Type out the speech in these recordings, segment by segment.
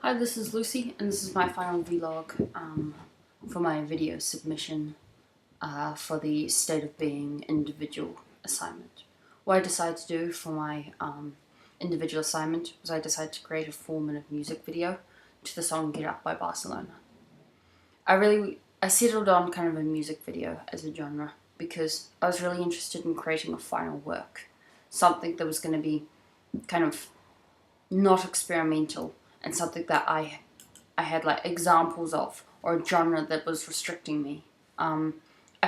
Hi, this is Lucy, and this is my final vlog for my video submission for the State of Being individual assignment. What I decided to do for my individual assignment was I decided to create a 4-minute music video to the song Get Up by Barcelona. I settled on kind of a music video as a genre because I was really interested in creating a final work, something that was going to be kind of not experimental, and something that I had like examples of, or a genre that was restricting me. I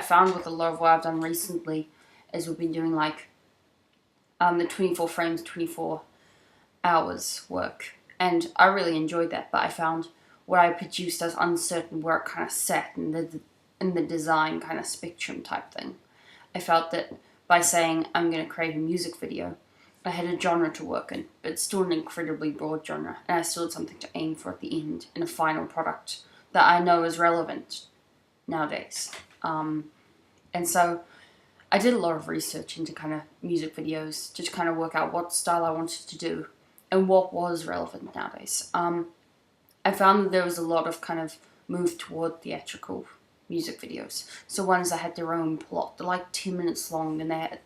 found with a lot of what I've done recently is we've been doing like the 24 frames, 24 hours work, and I really enjoyed that, but I found what I produced as uncertain where it kind of sat in the design kind of spectrum type thing. I felt that by saying I'm going to create a music video, I had a genre to work in, but it's still an incredibly broad genre, and I still had something to aim for at the end in a final product that I know is relevant nowadays. And so I did a lot of research into kind of music videos to kind of work out what style I wanted to do and what was relevant nowadays. I found that there was a lot of kind of move toward theatrical music videos. So ones that had their own plot, they're like 10 minutes long, and they're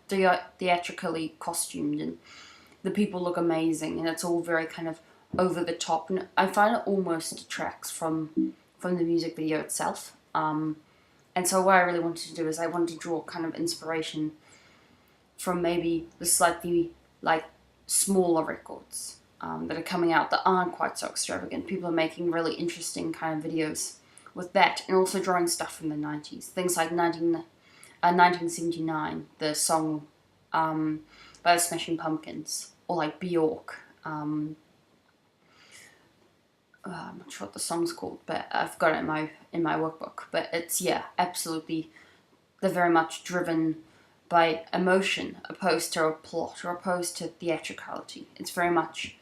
theatrically costumed, and the people look amazing, and it's all very kind of over the top, and I find it almost detracts from the music video itself. And so what I really wanted to do is I wanted to draw kind of inspiration from maybe the slightly like smaller records that are coming out that aren't quite so extravagant. People are making really interesting kind of videos with that, and also drawing stuff from the 90s. Things like 1979, the song by the Smashing Pumpkins, or like Bjork. I'm not sure what the song's called, but I've got it in my workbook. But it's, yeah, absolutely, they're very much driven by emotion, opposed to a plot, or opposed to theatricality. It's very much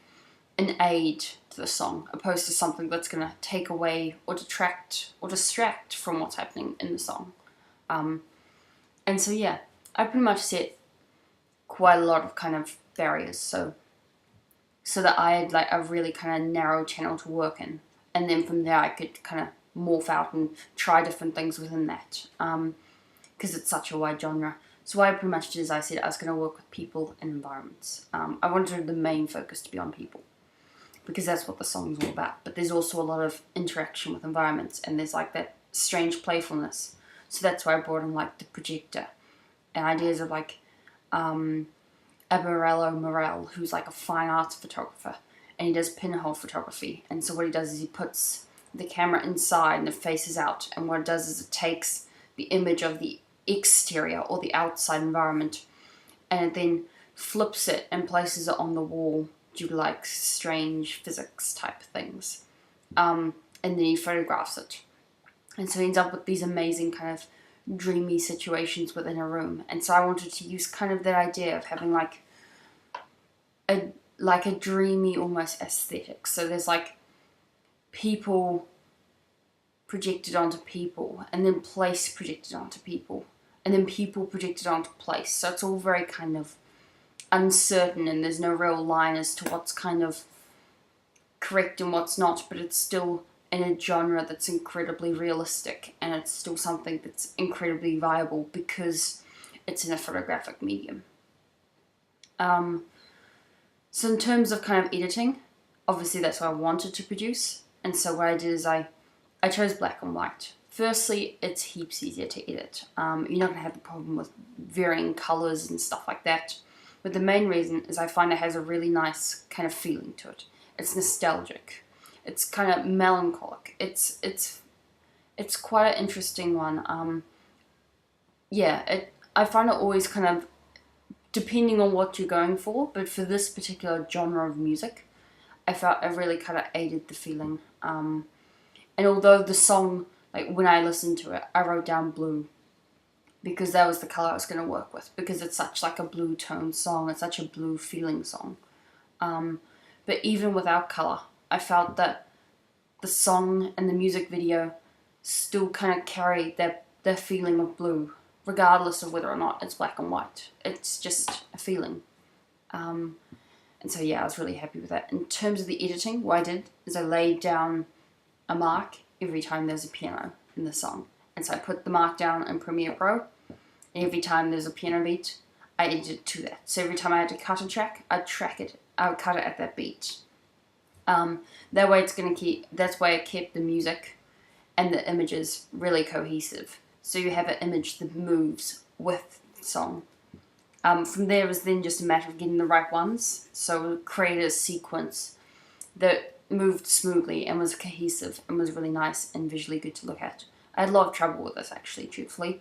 an aid to the song, opposed to something that's going to take away or detract or distract from what's happening in the song. And so yeah, I pretty much set quite a lot of kind of barriers, so that I had like a really kind of narrow channel to work in, and then from there I could kind of morph out and try different things within that, because it's such a wide genre. So what I pretty much did is I said I was going to work with people and environments. I wanted the main focus to be on people, because that's what the song's all about. But there's also a lot of interaction with environments, and there's like that strange playfulness. So that's why I brought in like the projector and ideas of like Aberello Morel, who's like a fine arts photographer, and he does pinhole photography. And so what he does is he puts the camera inside and it faces out, and what it does is it takes the image of the exterior or the outside environment, and it then flips it and places it on the wall due to like strange physics type things, and then he photographs it, and so he ends up with these amazing kind of dreamy situations within a room. And so I wanted to use kind of that idea of having like a dreamy almost aesthetic. So there's like people projected onto people, and then place projected onto people, and then people projected onto place. So it's all very kind of uncertain, and there's no real line as to what's kind of correct and what's not, but it's still in a genre that's incredibly realistic, and it's still something that's incredibly viable because it's in a photographic medium. So in terms of kind of editing, obviously that's what I wanted to produce, and so what I did is I chose black and white. Firstly, it's heaps easier to edit. You're not going to have a problem with varying colours and stuff like that. But the main reason is I find it has a really nice kind of feeling to it. It's nostalgic. It's kind of melancholic. It's quite an interesting one. I find it always kind of depending on what you're going for, but for this particular genre of music, I felt it really kind of aided the feeling. And although the song, like when I listened to it, I wrote down blue, because that was the colour I was going to work with, because it's such like a blue tone song, it's such a blue feeling song. But even without colour, I felt that the song and the music video still kind of carry that feeling of blue, regardless of whether or not it's black and white. It's just a feeling. And And so yeah, I was really happy with that. In terms of the editing, what I did is I laid down a mark every time there's a piano in the song. And so I put the mark down in Premiere Pro, and every time there's a piano beat, I edited to that. So every time I had to cut a track, I'd cut it at that beat. That way that's why I kept the music and the images really cohesive. So you have an image that moves with the song. From there, it was then just a matter of getting the right ones. So create a sequence that moved smoothly and was cohesive and was really nice and visually good to look at. I had a lot of trouble with this, actually, truthfully.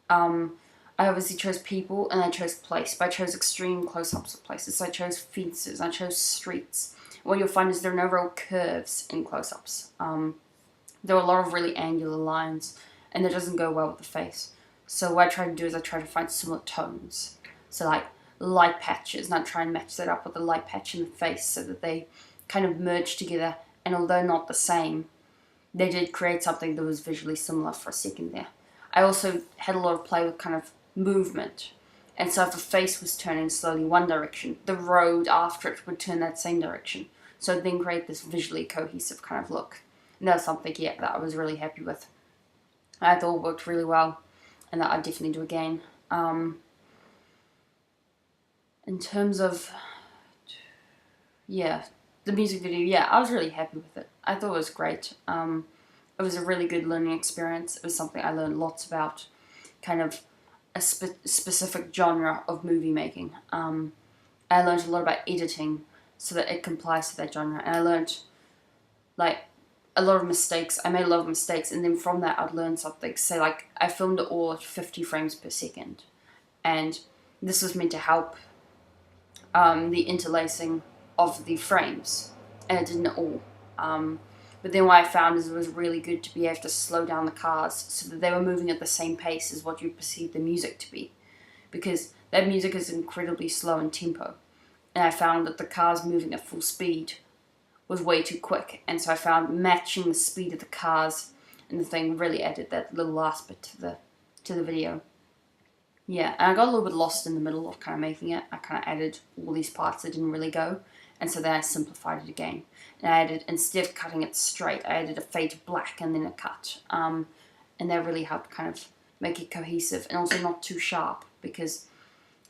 I obviously chose people and I chose place, but I chose extreme close-ups of places. So I chose fences, I chose streets. What you'll find is there are no real curves in close-ups. There are a lot of really angular lines, and that doesn't go well with the face. So what I try to do is I try to find similar tones. So like light patches, and I try and match that up with a light patch in the face so that they kind of merge together, and although not the same, they did create something that was visually similar for a second there. I also had a lot of play with kind of movement. And so if the face was turning slowly one direction, the road after it would turn that same direction. So it'd then create this visually cohesive kind of look. And that was something, yeah, that I was really happy with. I thought it worked really well, and that I'd definitely do again. In terms of, yeah, the music video, yeah, I was really happy with it. I thought it was great. It was a really good learning experience. It was something I learned lots about, kind of a specific genre of movie making. I learned a lot about editing so that it complies to that genre, and I learned like a lot of mistakes. I made a lot of mistakes, and then from that I'd learn something. Say like I filmed it all at 50 frames per second, and this was meant to help the interlacing of the frames, and it didn't at all. But then what I found is it was really good to be able to slow down the cars so that they were moving at the same pace as what you perceive the music to be, because that music is incredibly slow in tempo, and I found that the cars moving at full speed was way too quick, and so I found matching the speed of the cars and the thing really added that little last bit to the video. Yeah, and I got a little bit lost in the middle of kind of making it. I kind of added all these parts that didn't really go, and so then I simplified it again. And I added, instead of cutting it straight, I added a fade to black and then a cut. And that really helped kind of make it cohesive and also not too sharp, because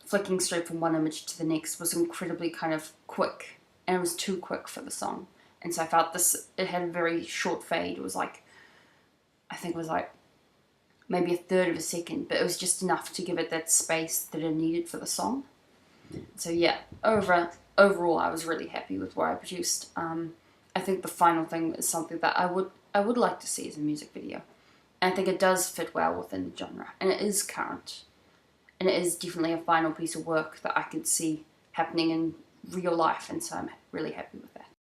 flicking straight from one image to the next was incredibly kind of quick, and it was too quick for the song. And so I felt it had a very short fade. It was like, I think it was like maybe a third of a second, but it was just enough to give it that space that it needed for the song. So yeah, overall I was really happy with what I produced. I think the final thing is something that I would like to see as a music video. And I think it does fit well within the genre, and it is current. And it is definitely a final piece of work that I could see happening in real life, and so I'm really happy with it.